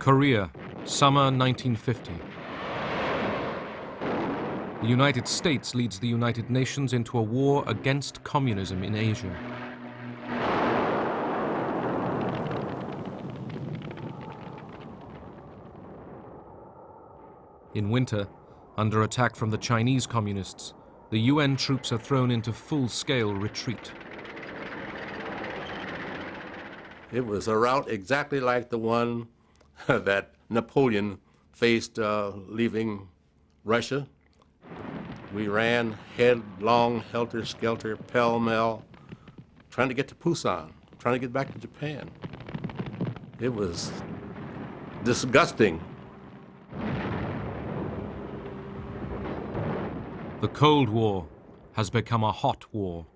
Korea, summer 1950. The United States leads the United Nations into a war against communism in Asia. In winter, under attack from the Chinese communists, the UN troops are thrown into full-scale retreat. It was a route exactly like the one that Napoleon faced leaving Russia. We ran headlong, helter-skelter, pell-mell, trying to get to Busan, trying to get back to Japan. It was disgusting. The Cold War has become a hot war.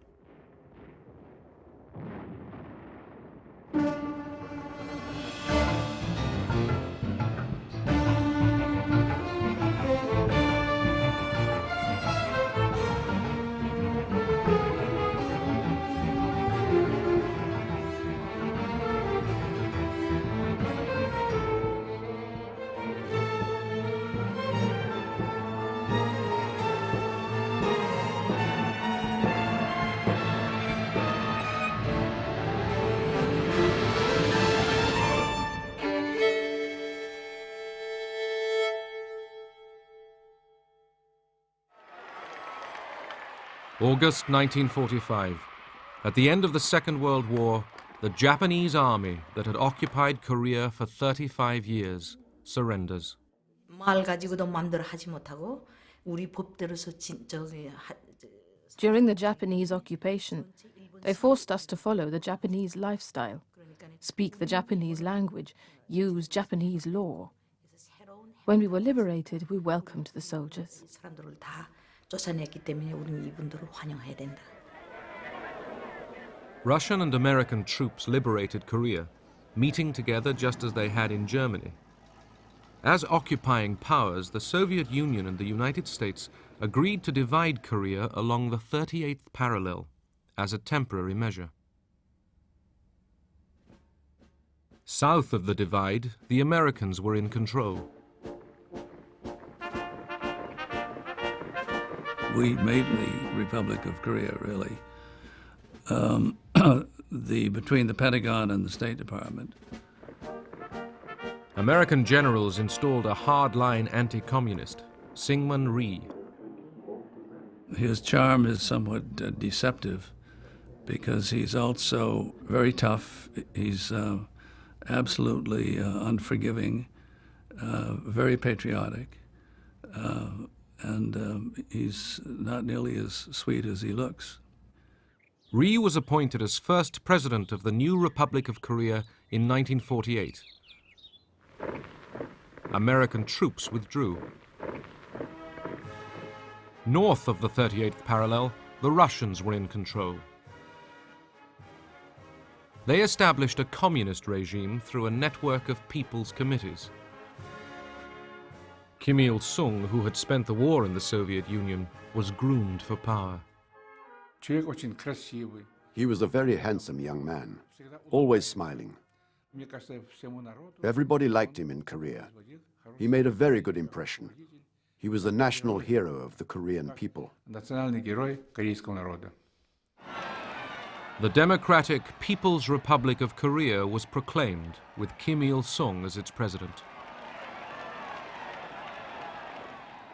August 1945. At the end of the Second World War, the Japanese army that had occupied Korea for 35 years surrenders. During the Japanese occupation, they forced us to follow the Japanese lifestyle, speak the Japanese language, use Japanese law. When we were liberated, we welcomed the soldiers. Russian and American troops liberated Korea, meeting together just as they had in Germany. As occupying powers, the Soviet Union and the United States agreed to divide Korea along the 38th parallel as a temporary measure. South of the divide, the Americans were in control. We made the Republic of Korea, really. Between the Pentagon and the State Department. American generals installed a hardline anti-communist, Syngman Rhee. His charm is somewhat deceptive because he's also very tough. He's absolutely unforgiving, very patriotic, and he's not nearly as sweet as he looks. Rhee was appointed as first president of the new Republic of Korea in 1948. American troops withdrew. North of the 38th parallel, the Russians were in control. They established a communist regime through a network of people's committees. Kim Il-sung, who had spent the war in the Soviet Union, was groomed for power. He was a very handsome young man, always smiling. Everybody liked him in Korea. He made a very good impression. He was the national hero of the Korean people. The Democratic People's Republic of Korea was proclaimed, with Kim Il-sung as its president.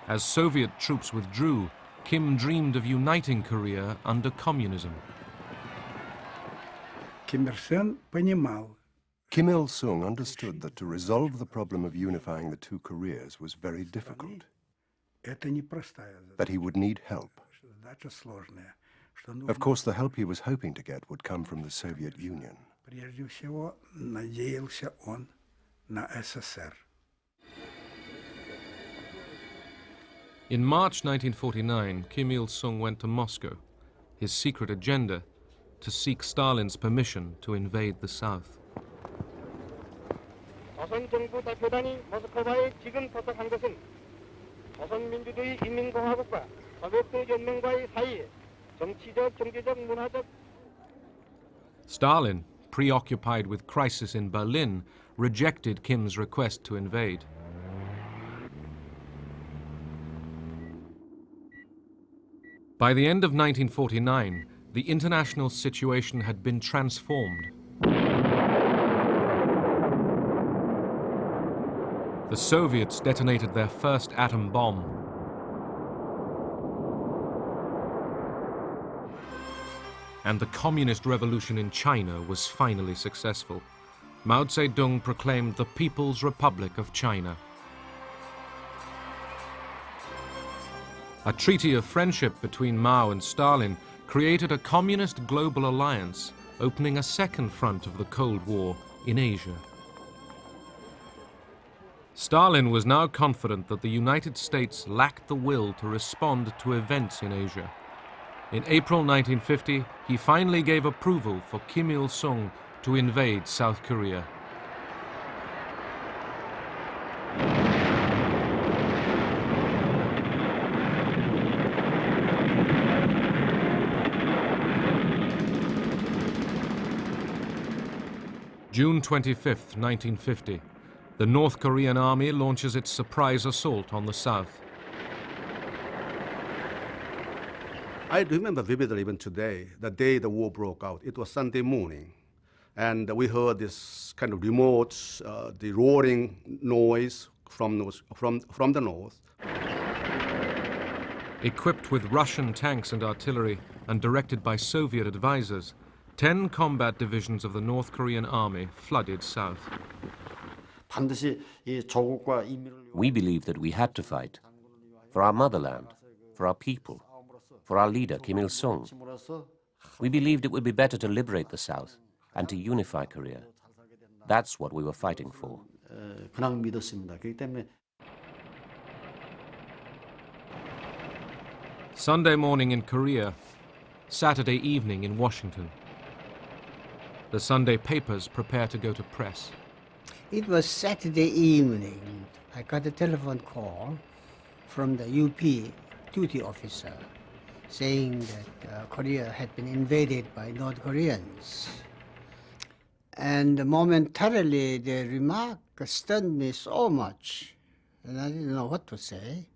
As Soviet troops withdrew, Kim dreamed of uniting Korea under communism. Kim Il-sung understood that to resolve the problem of unifying the two Koreas was very difficult, that he would need help. Of course, the help he was hoping to get would come from the Soviet Union. In March 1949, Kim Il-sung went to Moscow, his secret agenda to seek Stalin's permission to invade the South. Stalin, preoccupied with crisis in Berlin, rejected Kim's request to invade. By the end of 1949, the international situation had been transformed. The Soviets detonated their first atom bomb. And the communist revolution in China was finally successful. Mao Zedong proclaimed the People's Republic of China. A treaty of friendship between Mao and Stalin created a communist global alliance, opening a second front of the Cold War in Asia. Stalin was now confident that the United States lacked the will to respond to events in Asia. In April 1950, he finally gave approval for Kim Il-sung to invade South Korea. June 25th, 1950. The North Korean army launches its surprise assault on the south. I remember vividly even today, the day the war broke out. It was Sunday morning, and we heard this kind of remote, the roaring noise from the north. Equipped with Russian tanks and artillery and directed by Soviet advisors, 10 combat divisions of the North Korean army flooded south. We believed that we had to fight for our motherland, for our people, for our leader, Kim Il-sung. We believed it would be better to liberate the South and to unify Korea. That's what we were fighting for. Sunday morning in Korea, Saturday evening in Washington. The Sunday papers prepare to go to press. It was Saturday evening. I got a telephone call from the UP duty officer saying that Korea had been invaded by North Koreans. And momentarily the remark stunned me so much, and I didn't know what to say.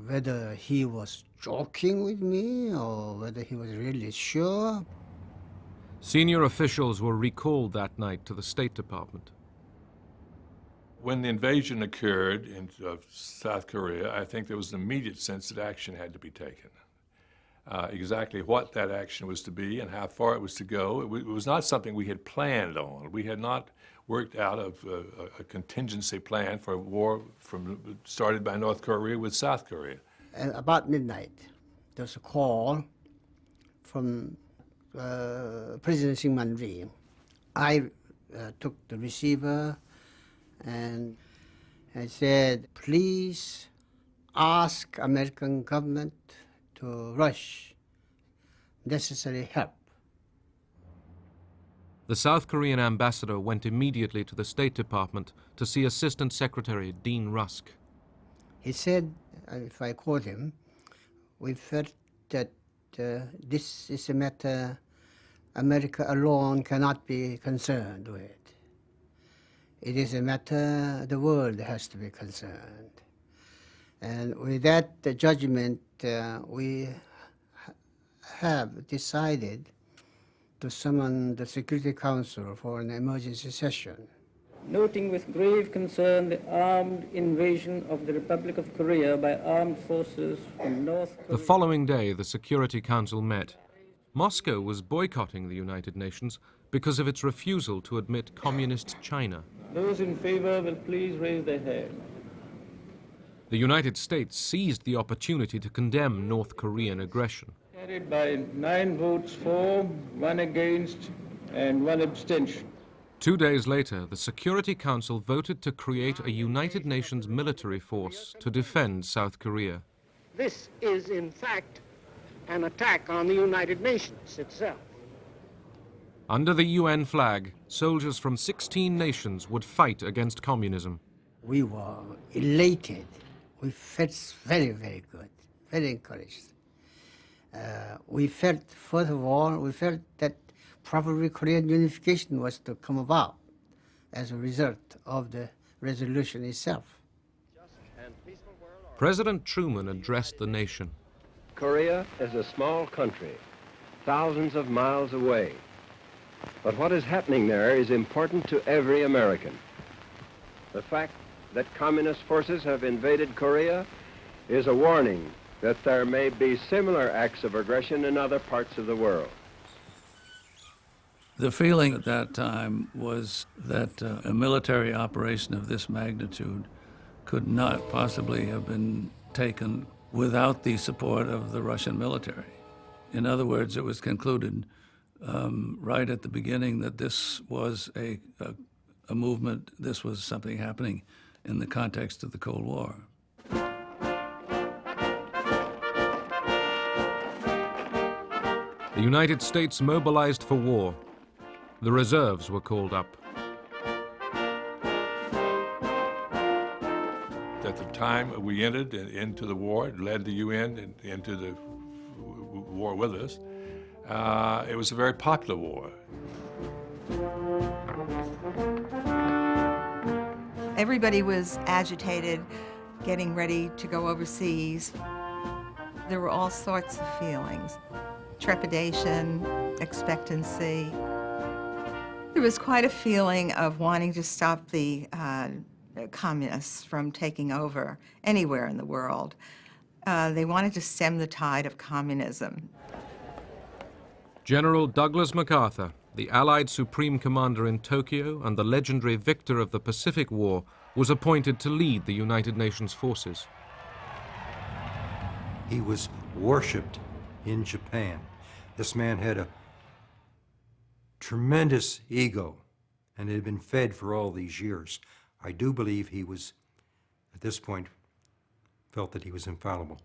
Whether he was joking with me or whether he was really sure. Senior officials were recalled that night to the State Department. When the invasion occurred of South Korea, I think there was an immediate sense that action had to be taken. Exactly what that action was to be and how far it was to go, it was not something we had planned on. We had not worked out of a contingency plan for a war started by North Korea with South Korea. And about midnight, there was a call from President Syngman Rhee. I took the receiver and I said, please ask American government to rush necessary help. The South Korean ambassador went immediately to the State Department to see Assistant Secretary Dean Rusk. He said, if I quote him, we felt that this is a matter America alone cannot be concerned with. It is a matter the world has to be concerned. And with that judgment, we have decided to summon the Security Council for an emergency session. Noting with grave concern the armed invasion of the Republic of Korea by armed forces from North Korea. The following day, the Security Council met. Moscow was boycotting the United Nations because of its refusal to admit communist China. Those in favor will please raise their hand. The United States seized the opportunity to condemn North Korean aggression. Carried by 9 votes for, 1 against, and 1 abstention. 2 days later, the Security Council voted to create a United Nations military force to defend South Korea. This is, in fact, an attack on the United Nations itself. Under the UN flag, soldiers from 16 nations would fight against communism. We were elated. We felt very, very good, very encouraged. We felt, first of all, we felt that probably Korean unification was to come about. as a result of the resolution itself. President Truman addressed the nation. Korea is a small country, thousands of miles away. But what is happening there is important to every American. The fact that communist forces have invaded Korea is a warning that there may be similar acts of aggression in other parts of the world. The feeling at that time was that a military operation of this magnitude could not possibly have been taken without the support of the Russian military. In other words, it was concluded right at the beginning that this was a movement, this was something happening in the context of the Cold War. The United States mobilized for war. The reserves were called up. At the time we entered into the war, led the UN into the war with us, it was a very popular war. Everybody was agitated, getting ready to go overseas. There were all sorts of feelings: trepidation, expectancy. There was quite a feeling of wanting to stop the communists from taking over anywhere in the world. They wanted to stem the tide of communism. General Douglas MacArthur, the Allied Supreme Commander in Tokyo and the legendary victor of the Pacific War, was appointed to lead the United Nations forces. He was worshipped in Japan. This man had a tremendous ego, and it had been fed for all these years. I do believe he was, at this point, felt that he was infallible.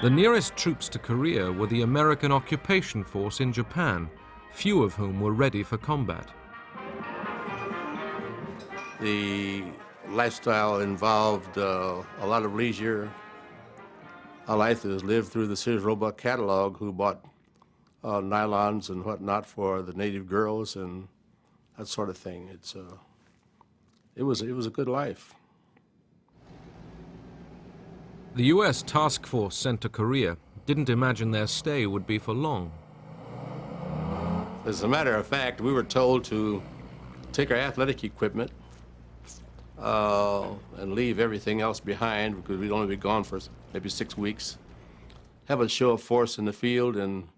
The nearest troops to Korea were the American occupation force in Japan, few of whom were ready for combat. The lifestyle involved a lot of leisure. Alithas lived through the Sears Roebuck catalog, who bought nylons and whatnot for the native girls and that sort of thing. It was a good life. The U.S. task force sent to Korea didn't imagine their stay would be for long. As a matter of fact, we were told to take our athletic equipment and leave everything else behind, because we'd only be gone for maybe 6 weeks. Have a show of force in the field, and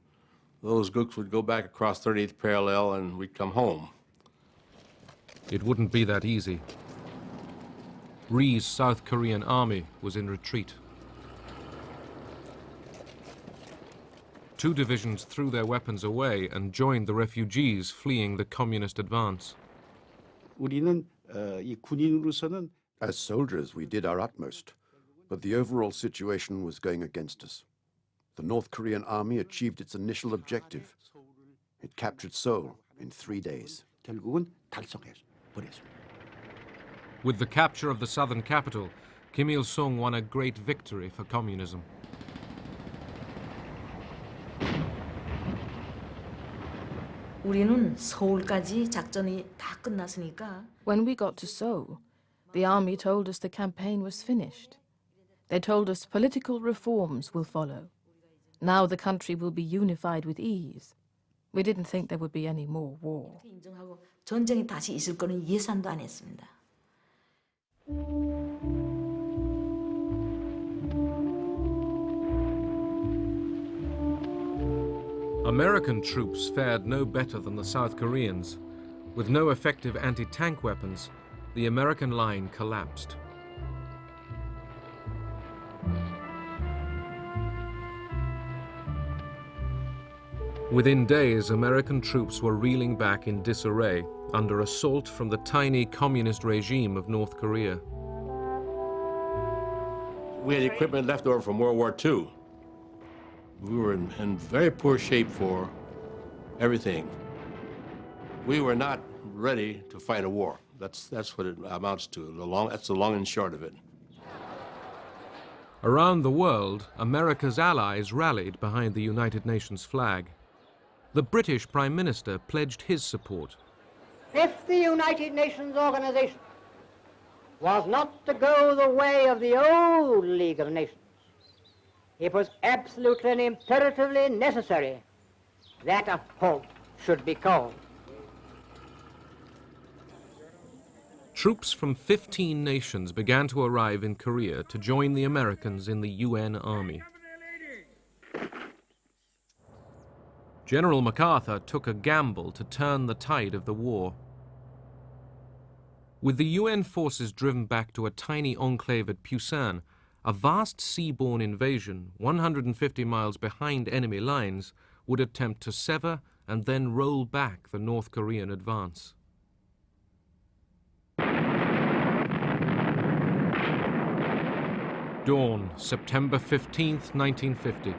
those groups would go back across 38th parallel, and we'd come home. It wouldn't be that easy. Rhee's South Korean army was in retreat. 2 divisions threw their weapons away and joined the refugees fleeing the communist advance. As soldiers, we did our utmost, but the overall situation was going against us. The North Korean army achieved its initial objective. It captured Seoul in 3 days. With the capture of the southern capital, Kim Il-sung won a great victory for communism. 우리는 서울까지 작전이 다 끝났으니까. When we got to Seoul, the army told us the campaign was finished. They told us political reforms will follow. Now the country will be unified with ease. We didn't think there would be any more war. 인정하고 전쟁이 다시 있을 거는 예상도 안 했습니다. American troops fared no better than the South Koreans. With no effective anti-tank weapons, the American line collapsed. Within days, American troops were reeling back in disarray under assault from the tiny communist regime of North Korea. We had equipment left over from World War II. We were in very poor shape for everything. We were not ready to fight a war. That's what it amounts to. That's the long and short of it. Around the world, America's allies rallied behind the United Nations flag. The British Prime Minister pledged his support. If the United Nations organization was not to go the way of the old League of Nations, it was absolutely and imperatively necessary that a halt should be called. Troops from 15 nations began to arrive in Korea to join the Americans in the UN Army. General MacArthur took a gamble to turn the tide of the war. With the UN forces driven back to a tiny enclave at Pusan, a vast seaborne invasion 150 miles behind enemy lines would attempt to sever and then roll back the North Korean advance. Dawn, September 15th, 1950.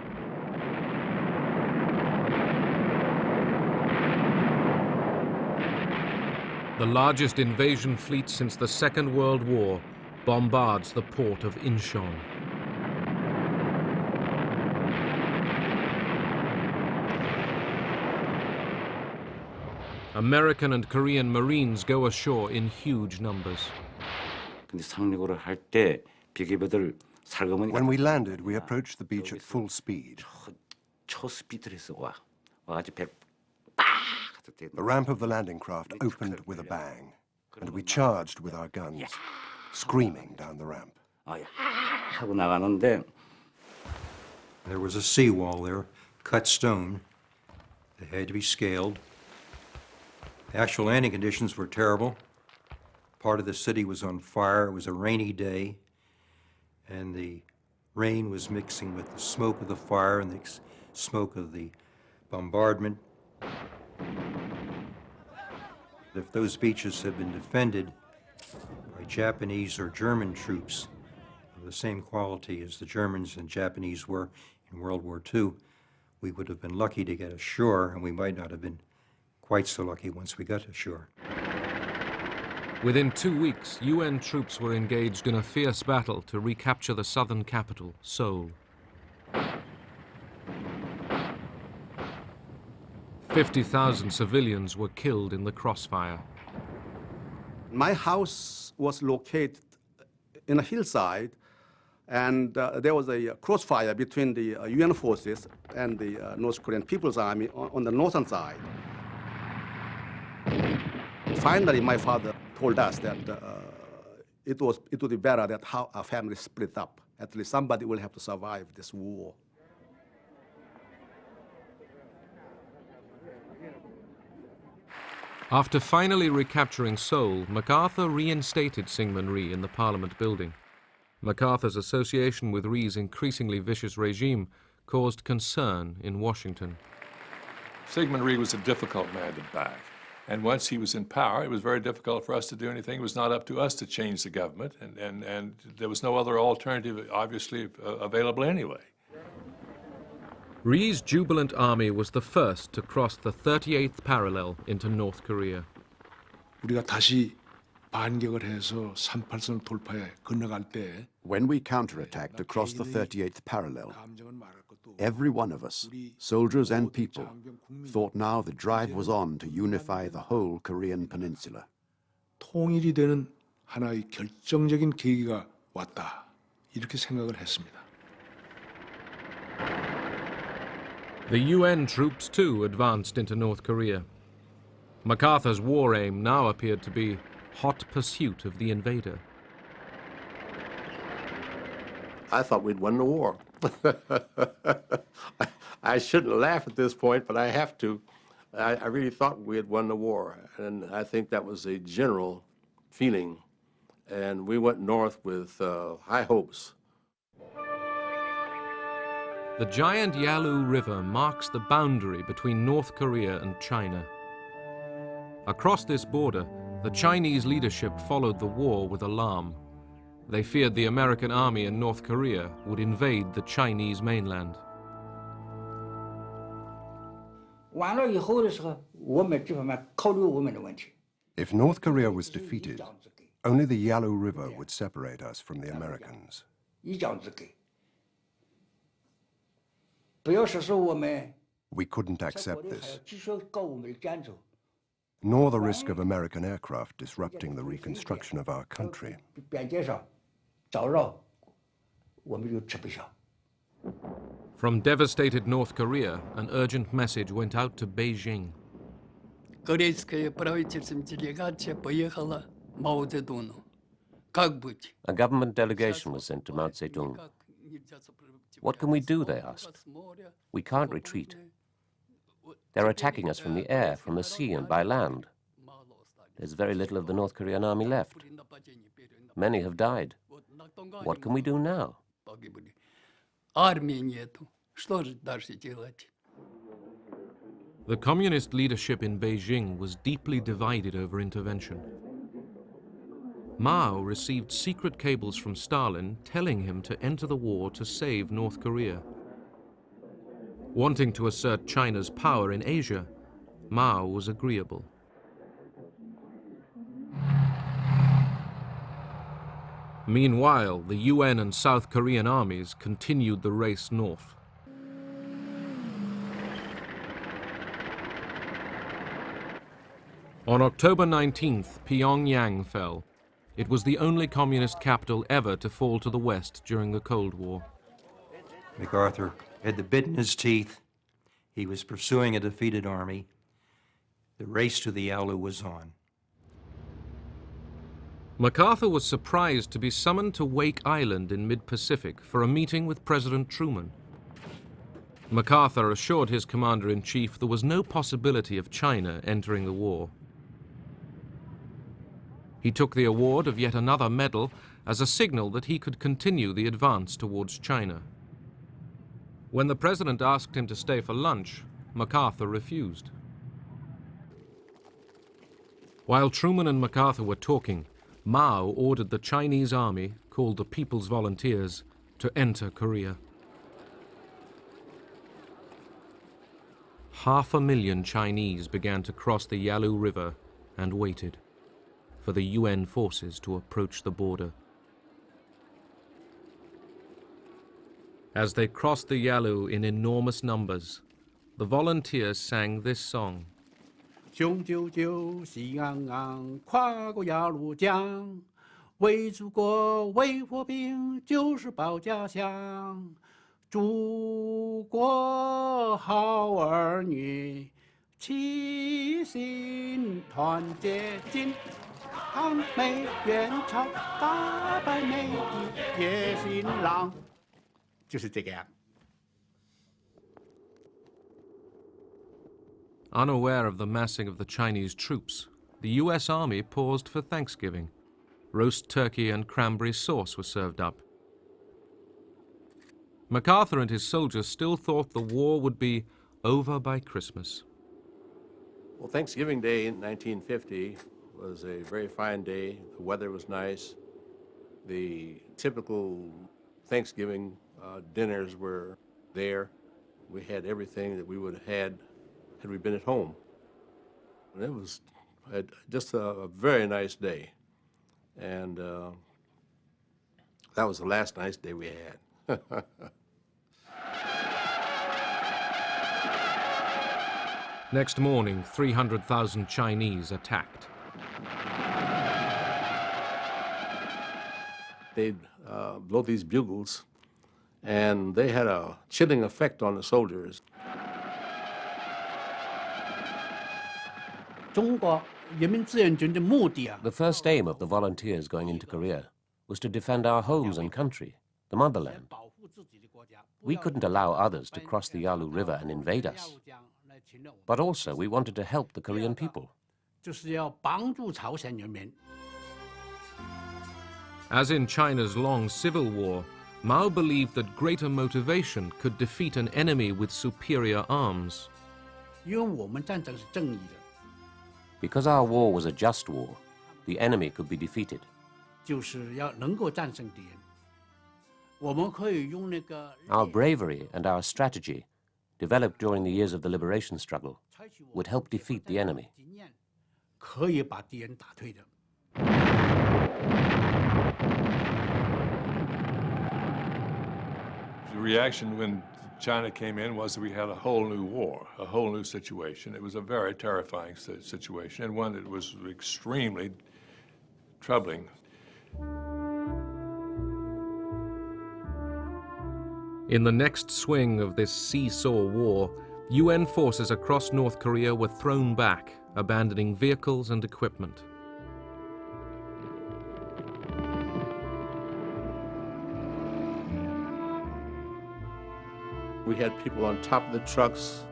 The largest invasion fleet since the Second World War bombards the port of Incheon. American and Korean Marines go ashore in huge numbers. When we landed, we approached the beach at full speed. The ramp of the landing craft opened with a bang, and we charged with our guns, screaming down the ramp. There was a seawall there, cut stone. They had to be scaled. The actual landing conditions were terrible. Part of the city was on fire. It was a rainy day, and the rain was mixing with the smoke of the fire and the smoke of the bombardment. If those beaches had been defended by Japanese or German troops of the same quality as the Germans and Japanese were in World War II, we would have been lucky to get ashore, and we might not have been quite so lucky once we got ashore. Within 2 weeks, UN troops were engaged in a fierce battle to recapture the southern capital, Seoul. 50,000 civilians were killed in the crossfire. My house was located in a hillside, and there was a crossfire between the UN forces and the North Korean People's Army on the northern side. Finally, my father told us that it would be better that how our family split up. At least somebody will have to survive this war. After finally recapturing Seoul, MacArthur reinstated Syngman Rhee in the Parliament building. MacArthur's association with Rhee's increasingly vicious regime caused concern in Washington. Syngman Rhee was a difficult man to back. And once he was in power, it was very difficult for us to do anything. It was not up to us to change the government, and there was no other alternative, obviously, available anyway. Rhee's jubilant army was the first to cross the 38th parallel into North Korea. 우리가 다시 반격을 해서 38선 돌파에 건너갈 때 When we counterattacked across the 38th parallel, every one of us, soldiers and people, thought now the drive was on to unify the whole Korean peninsula. 통일이 되는 하나의 결정적인 계기가 왔다. 이렇게 생각을 했습니다. The UN troops, too, advanced into North Korea. MacArthur's war aim now appeared to be hot pursuit of the invader. I thought we'd won the war. I shouldn't laugh at this point, but I have to. I really thought we had won the war, and I think that was a general feeling. And we went north with high hopes. The giant Yalu River marks the boundary between North Korea and China. Across this border, the Chinese leadership followed the war with alarm. They feared the American army in North Korea would invade the Chinese mainland. If North Korea was defeated, only the Yalu River would separate us from the Americans. We couldn't accept this, nor the risk of American aircraft disrupting the reconstruction of our country. From devastated North Korea, an urgent message went out to Beijing. A government delegation was sent to Mao Zedong. What can we do, they asked. We can't retreat. They're attacking us from the air, from the sea, and by land. There's very little of the North Korean army left. Many have died. What can we do now? The communist leadership in Beijing was deeply divided over intervention. Mao received secret cables from Stalin telling him to enter the war to save North Korea. Wanting to assert China's power in Asia, Mao was agreeable. Meanwhile, the UN and South Korean armies continued the race north. On October 19th, Pyongyang fell. It was the only communist capital ever to fall to the West during the Cold War. MacArthur had the bit in his teeth. He was pursuing a defeated army. The race to the Yalu was on. MacArthur was surprised to be summoned to Wake Island in mid-Pacific for a meeting with President Truman. MacArthur assured his commander-in-chief there was no possibility of China entering the war. He took the award of yet another medal as a signal that he could continue the advance towards China. When the president asked him to stay for lunch, MacArthur refused. While Truman and MacArthur were talking, Mao ordered the Chinese army, called the People's Volunteers, to enter Korea. 500,000 Chinese began to cross the Yalu River and waited for the UN forces to approach the border. As they crossed the Yalu in enormous numbers, the volunteers sang this song. 雄赳赳，喜昂昂，跨过鸭绿江，为祖国，为和平，就是保家乡。祖国好儿女，齐心团结，金抗美援朝，打败美帝野心狼，就是这个样。 Unaware of the massing of the Chinese troops, the US Army paused for Thanksgiving. Roast turkey and cranberry sauce were served up. MacArthur and his soldiers still thought the war would be over by Christmas. Well, Thanksgiving Day in 1950 was a very fine day. The weather was nice. The typical Thanksgiving dinners were there. We had everything that we would have had we been at home. And it was just a very nice day. And that was the last nice day we had. Next morning, 300,000 Chinese attacked. They'd blow these bugles, and they had a chilling effect on the soldiers. The first aim of the volunteers going into Korea was to defend our homes and country, the motherland. We couldn't allow others to cross the Yalu River and invade us. But also we wanted to help the Korean people. As in China's long civil war, Mao believed that greater motivation could defeat an enemy with superior arms. Because our war was a just war, the enemy could be defeated. Our bravery and our strategy, developed during the years of the liberation struggle, would help defeat the enemy. The reaction when China came in was that we had a whole new war, a whole new situation. It was a very terrifying situation, and one that was extremely troubling. In the next swing of this seesaw war, UN forces across North Korea were thrown back, abandoning vehicles and equipment. We had people on top of the trucks,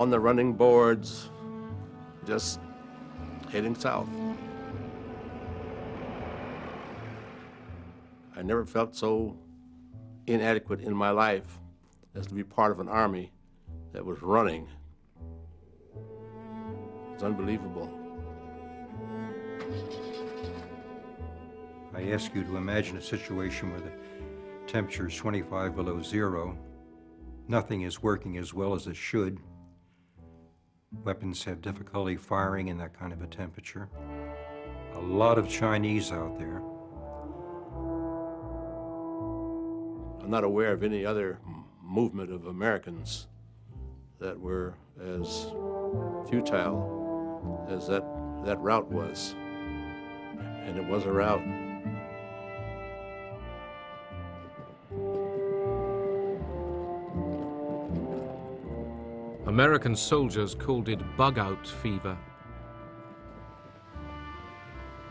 on the running boards, just heading south. I never felt so inadequate in my life as to be part of an army that was running. It's unbelievable. I ask you to imagine a situation where the temperature is 25 below zero. Nothing is working as well as it should. Weapons have difficulty firing in that kind of a temperature. A lot of Chinese out there. I'm not aware of any other movement of Americans that were as futile as that rout was. And it was a rout. American soldiers called it bug-out fever.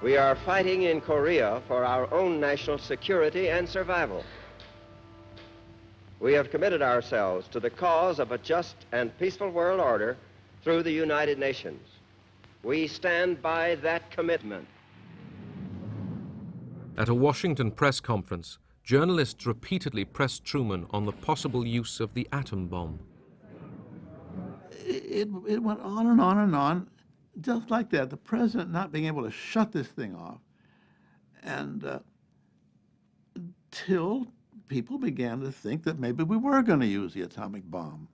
We are fighting in Korea for our own national security and survival. We have committed ourselves to the cause of a just and peaceful world order through the United Nations. We stand by that commitment. At a Washington press conference, journalists repeatedly pressed Truman on the possible use of the atom bomb. It went on and on and on, just like that. The president not being able to shut this thing off, and until people began to think that maybe we were going to use the atomic bomb.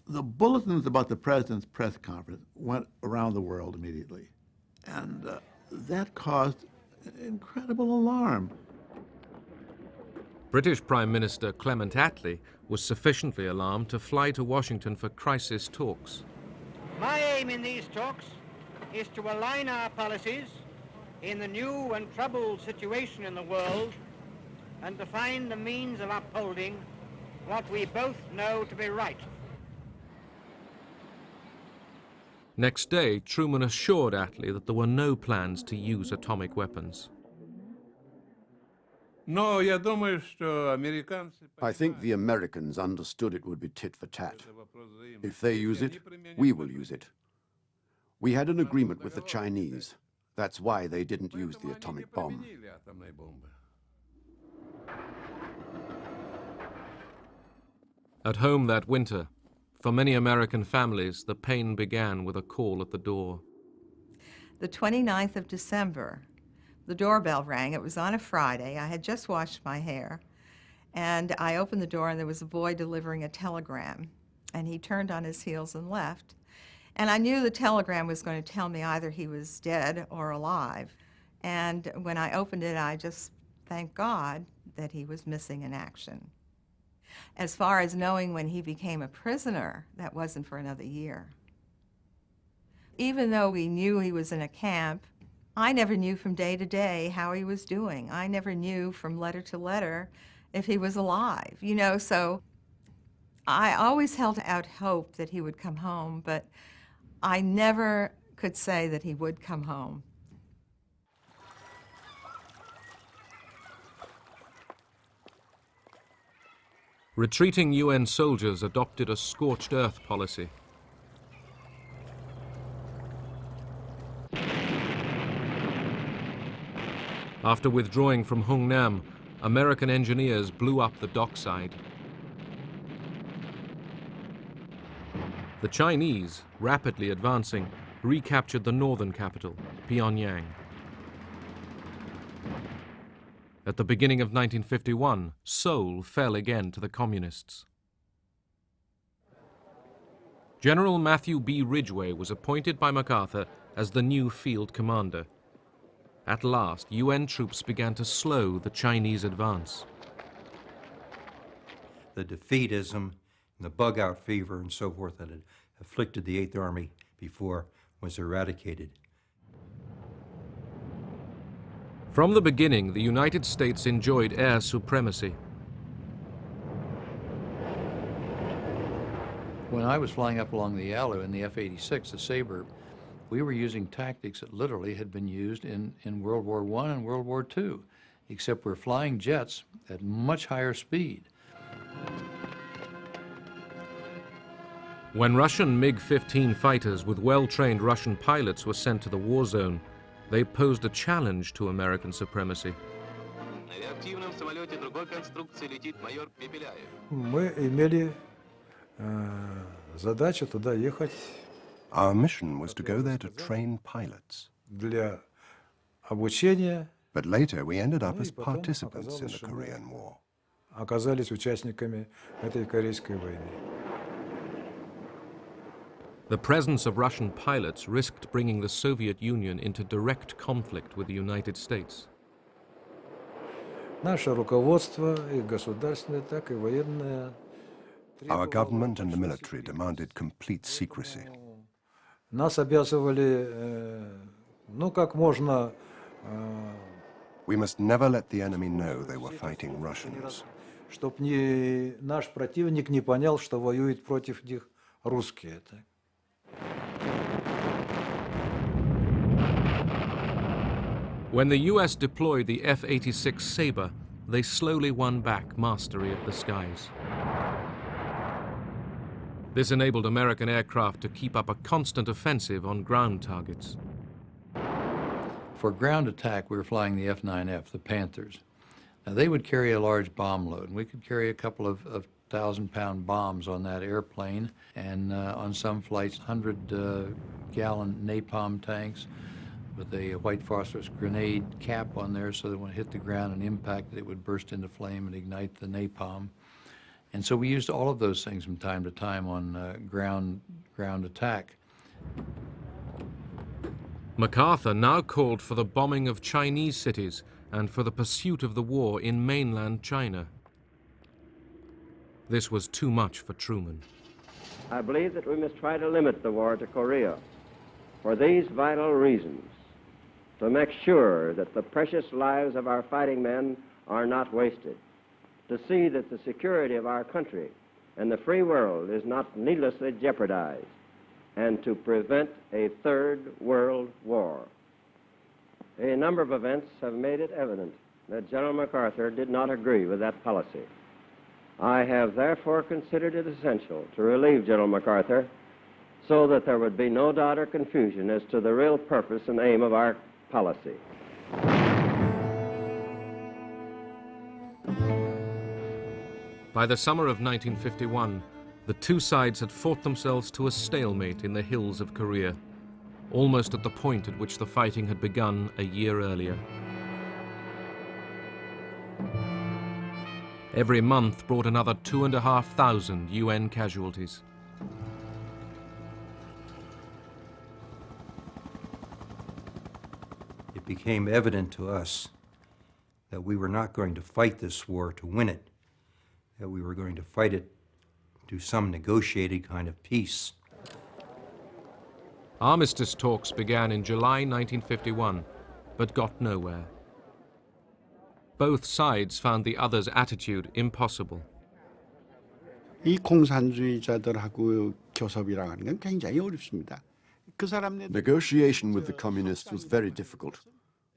The bulletins about the president's press conference went around the world immediately, and that caused incredible alarm. British Prime Minister Clement Attlee was sufficiently alarmed to fly to Washington for crisis talks. My aim in these talks is to align our policies in the new and troubled situation in the world and to find the means of upholding what we both know to be right. Next day, Truman assured Attlee that there were no plans to use atomic weapons. I think the Americans understood it would be tit for tat. If they use it, we will use it. We had an agreement with the Chinese. That's why they didn't use the atomic bomb. At home that winter, for many American families, the pain began with a call at the door. The 29th of December, the doorbell rang. It was on a Friday. I had just washed my hair. And I opened the door, and there was a boy delivering a telegram. And he turned on his heels and left. And I knew the telegram was going to tell me either he was dead or alive. And when I opened it, I just thanked God that he was missing in action. As far as knowing when he became a prisoner, that wasn't for another year. Even though we knew he was in a camp, I never knew from day to day how he was doing. I never knew from letter to letter if he was alive, so I always held out hope that he would come home, but I never could say that he would come home. Retreating UN soldiers adopted a scorched earth policy. After withdrawing from Hungnam, American engineers blew up the dockside. The Chinese, rapidly advancing, recaptured the northern capital, Pyongyang. At the beginning of 1951, Seoul fell again to the communists. General Matthew B. Ridgway was appointed by MacArthur as the new field commander. At last, UN troops began to slow the Chinese advance. the defeatism and the bug-out fever and so forth that had afflicted the Eighth Army before was eradicated. From the beginning, the United States enjoyed air supremacy. When I was flying up along the Yalu in the F-86, the Sabre, we were using tactics that literally had been used in World War I and World War II, except we're flying jets at much higher speed. When Russian MiG-15 fighters with well-trained Russian pilots were sent to the war zone, they posed a challenge to American supremacy. Мы имели задачу туда ехать. Our mission was to go there to train pilots. Для обучения. But later we ended up as participants in the Korean War. Оказались участниками этой Корейской войны. The presence of Russian pilots risked bringing the Soviet Union into direct conflict with the United States. Наше руководство, и государственное, так и военное. Our government and the military demanded complete secrecy. Нас обязывали, как можно. We must never let the enemy know they were fighting Russians. Чтоб наш противник не понял, что воюет против них русские. When the US deployed the F-86 Sabre, they slowly won back mastery of the skies. This enabled American aircraft to keep up a constant offensive on ground targets. For ground attack, we were flying the F-9F, the Panthers. Now, they would carry a large bomb load, and we could carry a couple of 1,000-pound bombs on that airplane, and on some flights, 100-gallon napalm tanks with a white phosphorus grenade cap on there so that when it hit the ground and impacted, it would burst into flame and ignite the napalm. And so we used all of those things from time to time on ground attack. MacArthur now called for the bombing of Chinese cities and for the pursuit of the war in mainland China. This was too much for Truman. I believe that we must try to limit the war to Korea for these vital reasons: to make sure that the precious lives of our fighting men are not wasted, to see that the security of our country and the free world is not needlessly jeopardized, and to prevent a third world war. A number of events have made it evident that General MacArthur did not agree with that policy. I have therefore considered it essential to relieve General MacArthur so that there would be no doubt or confusion as to the real purpose and aim of our policy. By the summer of 1951, the two sides had fought themselves to a stalemate in the hills of Korea, almost at the point at which the fighting had begun a year earlier. Every month brought another 2,500 UN casualties. It became evident to us that we were not going to fight this war to win it, that we were going to fight it to some negotiated kind of peace. Armistice talks began in July 1951, but got nowhere. Both sides found the other's attitude impossible. 이 공산주의자들하고 교섭이라고 하는 건 굉장히 어렵습니다. Negotiation with the communists was very difficult.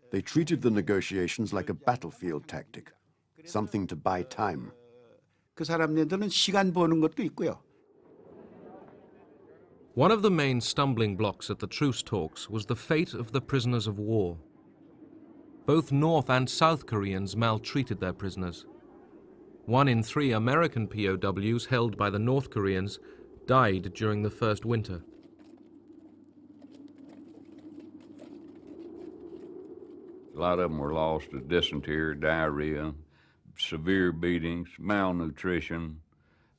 They treated the negotiations like a battlefield tactic, something to buy time. 그 사람들은 시간 버는 것도 있고요. One of the main stumbling blocks at the truce talks was the fate of the prisoners of war. Both North and South Koreans maltreated their prisoners. 1 in 3 American POWs held by the North Koreans died during the first winter. A lot of them were lost to dysentery, diarrhea, severe beatings, malnutrition.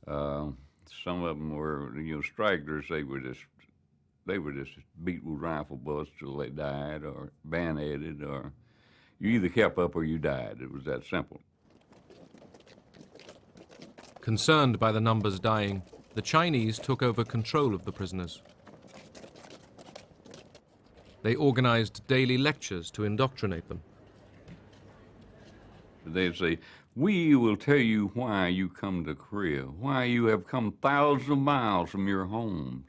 Some of them were, stragglers. They were just beat with rifle bullets till they died, or bayoneted, or you either kept up or you died. It was that simple. Concerned by the numbers dying, the Chinese took over control of the prisoners. They organized daily lectures to indoctrinate them. They say, we will tell you why you come to Korea, why you have come thousands of miles from your home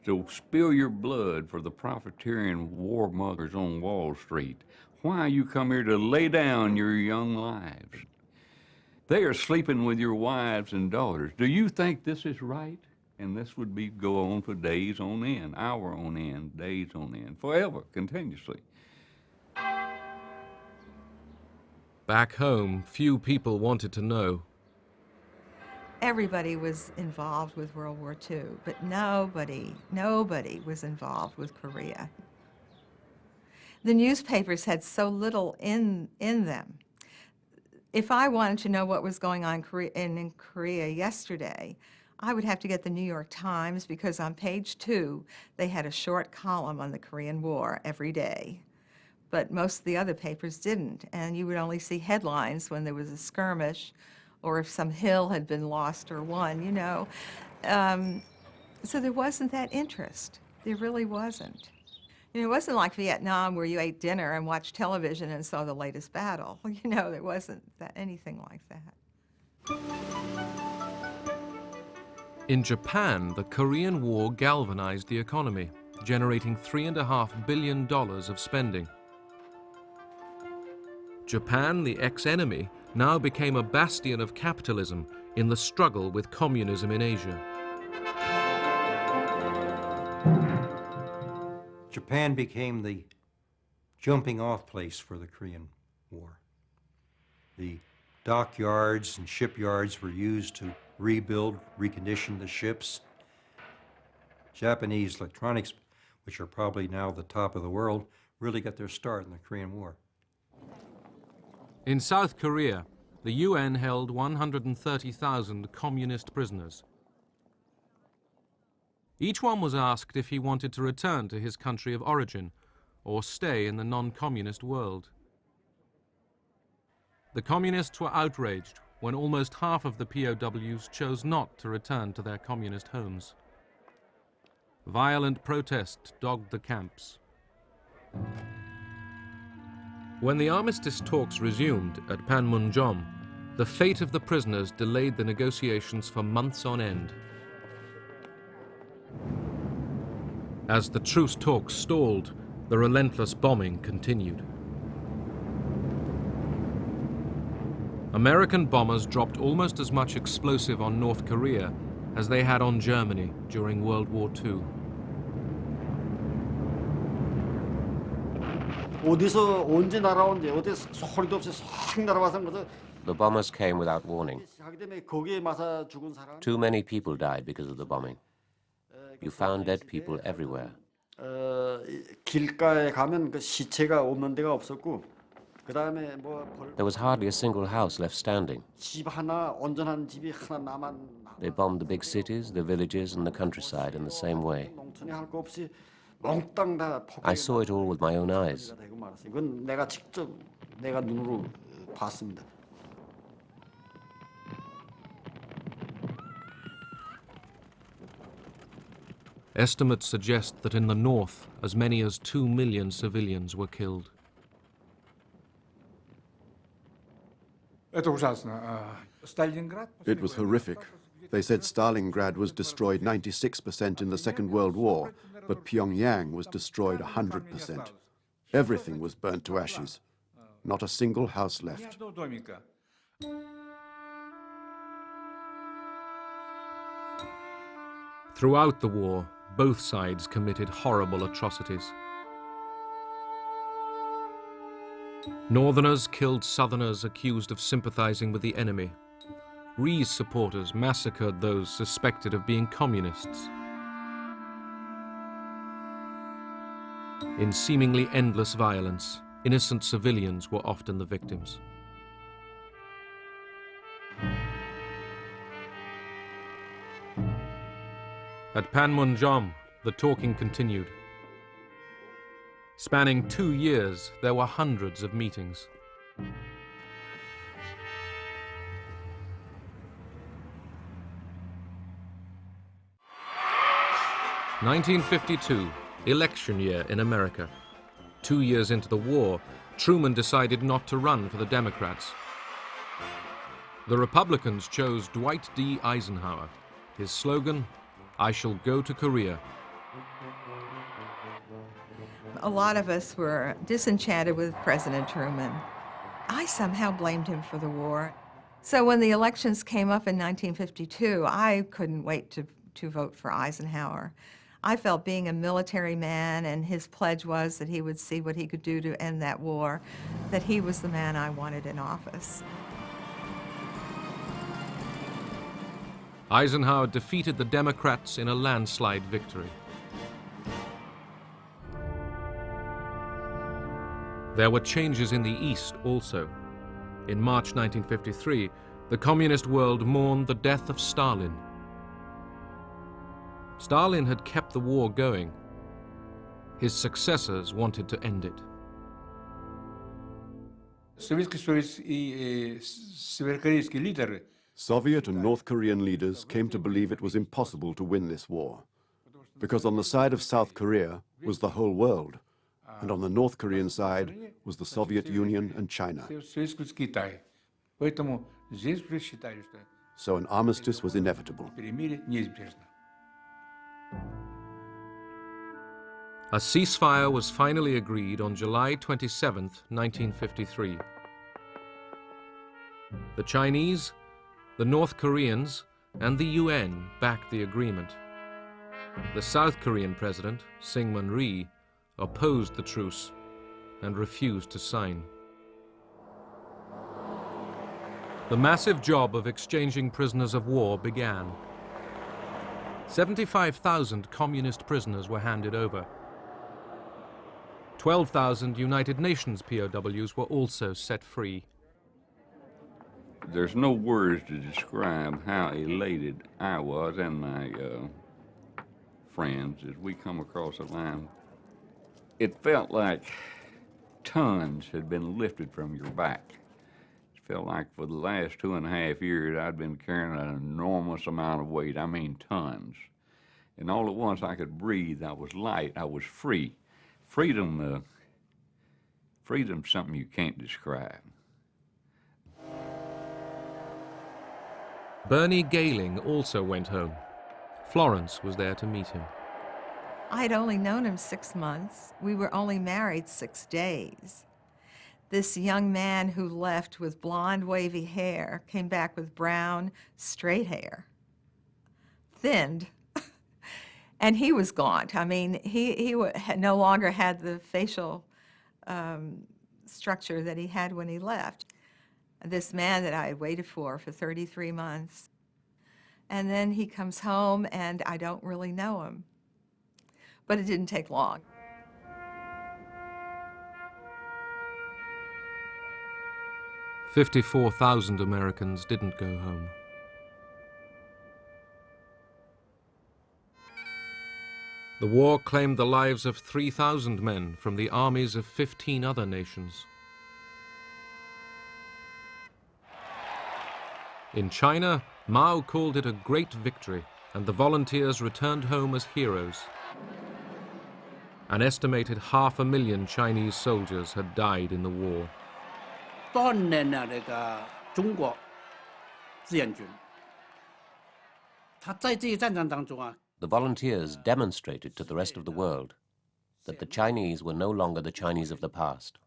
to spill your blood for the profiteering warmongers on Wall Street, why you come here to lay down your young lives. They are sleeping with your wives and daughters. Do you think this is right? And this would go on for days on end, hour on end, days on end, forever, continuously. Back home, few people wanted to know. Everybody was involved with World War II, but nobody was involved with Korea. The newspapers had so little in them. If I wanted to know what was going on in Korea yesterday, I would have to get the New York Times, because on page 2, they had a short column on the Korean War every day. But most of the other papers didn't, and you would only see headlines when there was a skirmish or if some hill had been lost or won, you know. So there wasn't that interest. There really wasn't. You know, it wasn't like Vietnam where you ate dinner and watched television and saw the latest battle. You know, there wasn't anything like that. In Japan, the Korean War galvanized the economy, generating $3.5 billion of spending. Japan, the ex-enemy, now became a bastion of capitalism in the struggle with communism in Asia. Japan became the jumping-off place for the Korean War. The dockyards and shipyards were used to rebuild, recondition the ships. Japanese electronics, which are probably now the top of the world, really got their start in the Korean War. In South Korea, the UN held 130,000 communist prisoners. Each one was asked if he wanted to return to his country of origin or stay in the non-communist world. The communists were outraged when almost half of the POWs chose not to return to their communist homes. Violent protest dogged the camps. When the armistice talks resumed at Panmunjom, the fate of the prisoners delayed the negotiations for months on end. As the truce talks stalled, the relentless bombing continued. American bombers dropped almost as much explosive on North Korea as they had on Germany during World War II. 어디서 언제 날아온지 어디 소리도 없이 싹 날아와서 The bombers came without warning. 하기 때문에 거기에 맞아 죽은 사람. Too many people died because of the bombing. You found dead people everywhere. 길가에 가면 그 시체가 없는 데가 없었고 그다음에 뭐 There was hardly a single house left standing. 집 하나 온전한 집이 하나 남아. They bombed the big cities, the villages, and the countryside in the same way. 농촌에 할 거 없이 몽땅 다 I saw it all with my own eyes. 이건 내가 직접 내가 눈으로 봤습니다. Estimates suggest that in the north, as many as 2 million civilians were killed. It was horrific. They said Stalingrad was destroyed 96% in the Second World War, but Pyongyang was destroyed 100%. Everything was burnt to ashes. Not a single house left. Throughout the war, both sides committed horrible atrocities. Northerners killed Southerners accused of sympathizing with the enemy. Rhee's supporters massacred those suspected of being communists. In seemingly endless violence, innocent civilians were often the victims. At Panmunjom, the talking continued. Spanning 2 years, there were hundreds of meetings. 1952, election year in America. 2 years into the war, Truman decided not to run for the Democrats. The Republicans chose Dwight D. Eisenhower. His slogan, "I shall go to Korea." A lot of us were disenchanted with President Truman. I somehow blamed him for the war. So when the elections came up in 1952, I couldn't wait to vote for Eisenhower. I felt being a military man, and his pledge was that he would see what he could do to end that war, that he was the man I wanted in office. Eisenhower defeated the Democrats in a landslide victory. There were changes in the East also. In March 1953, the communist world mourned the death of Stalin. Stalin had kept the war going. His successors wanted to end it. Soviet and North Korean leaders came to believe it was impossible to win this war, because on the side of South Korea was the whole world, and on the North Korean side was the Soviet Union and China. So an armistice was inevitable. A ceasefire was finally agreed on July 27, 1953. The Chinese, the North Koreans, and the UN backed the agreement. The South Korean president, Syngman Rhee, opposed the truce and refused to sign. The massive job of exchanging prisoners of war began. 75,000 communist prisoners were handed over. 12,000 United Nations POWs were also set free. There's no words to describe how elated I was and my friends as we come across the line. It felt like tons had been lifted from your back. It felt like for the last 2.5 years I'd been carrying an enormous amount of weight, I mean tons. And all at once I could breathe, I was light, I was free. Freedom's something you can't describe. Bernie Gehling also went home. Florence was there to meet him. I'd only known him 6 months. We were only married 6 days. This young man who left with blonde, wavy hair came back with brown, straight hair, thinned. And he was gaunt. I mean, he no longer had the facial structure that he had when he left. This man that I had waited for 33 months. And then he comes home, and I don't really know him. But it didn't take long. $54,000 Americans didn't go home. The war claimed the lives of 3,000 men from the armies of 15 other nations. In China, Mao called it a great victory, and the volunteers returned home as heroes. An estimated 500,000 Chinese soldiers had died in the war. The volunteers demonstrated to the rest of the world that the Chinese were no longer the Chinese of the past.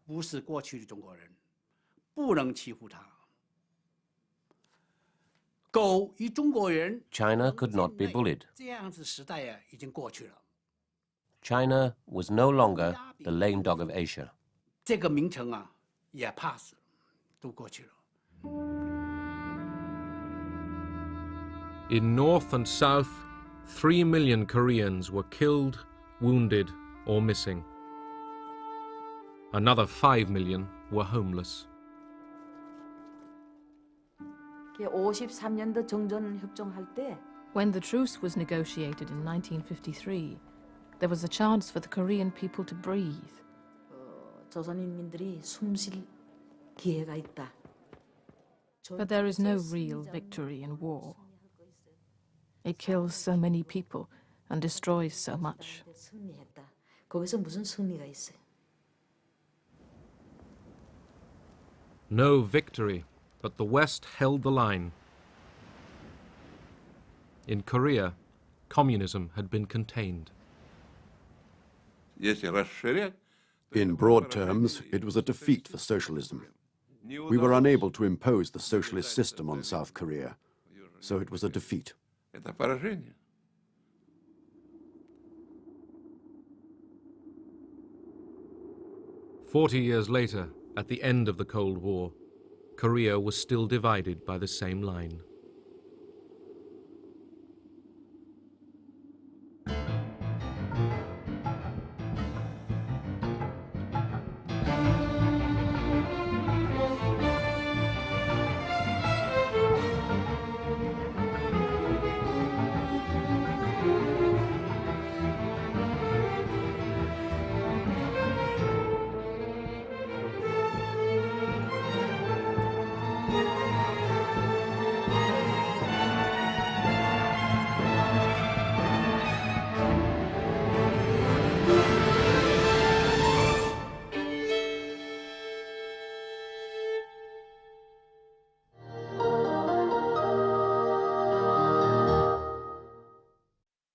China could not be bullied. China was no longer the lame dog of Asia. In North and South, 3 million Koreans were killed, wounded, or missing. Another 5 million were homeless. 53년도 정전 협정할 때 When the truce was negotiated in 1953, there was a chance for the Korean people to breathe. 조선인민들이 숨쉴 기회가 있다. But there is no real victory in war. It kills so many people, and destroys so much. 승리했다. 거기서 무슨 승리가 있어요? No victory, but the West held the line. In Korea, communism had been contained. In broad terms, it was a defeat for socialism. We were unable to impose the socialist system on South Korea, so it was a defeat. 40 years later, at the end of the Cold War, Korea was still divided by the same line.